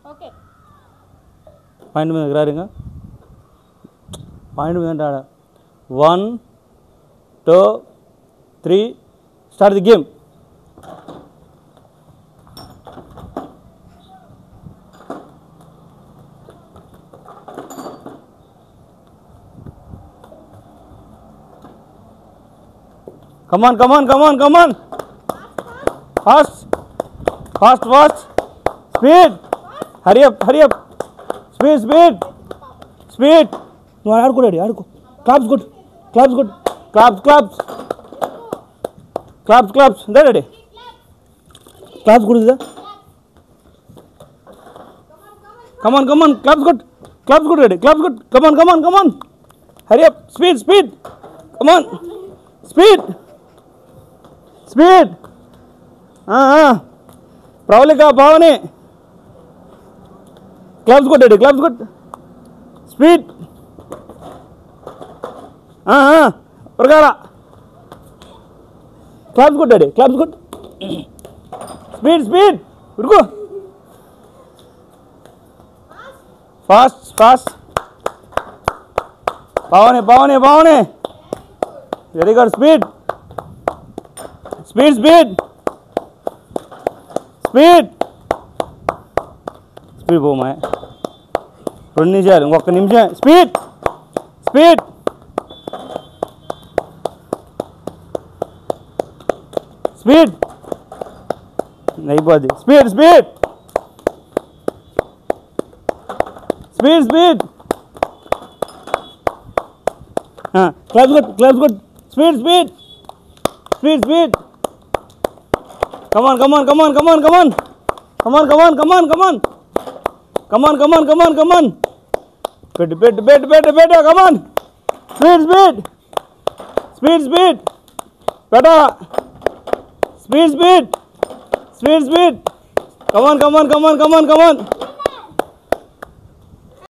Okay point మీద రారు ఇంకా పాయింట్ మీద అంటే ఆడ 1 2 3 start the game. Come on, come on, come on, come on. Fast, fast, fast. Speed. Hurry up, hurry up. Speed, speed, speed. No, ఆడుకో daddy ఆడుకో. Claps good, claps good, claps, claps, claps, claps. There daddy. Claps good is Come on, come on, claps good, claps good daddy, claps good. Come on, come on, come on. Hurry up, speed, speed. Come on, speed. Speed Pravalika Bhavani claps కొట్టాడు claps కొట్ speed ప్రకార claps కొట్టాడు claps కొట్ speed speed ఉరుకు fast fast Bhavani Bhavani Bhavani very good speed speed speed speed speed పోమా 2 నిమిషాలు ఇంకొక నిమిషం స్పీడ్ స్పీడ్ స్పీడ్ అయిపోద్ది speed speed speed speed claps good claps good speed speed speed speed Come on, come on, come on, come on, come on. Come on, come on, come on, come on. Come on, come on, come on, come on. Better, come on. Speed, speed. Speed, speed. Better. Speed, speed. Speed, speed. Come on, come on, come on, come on, come on.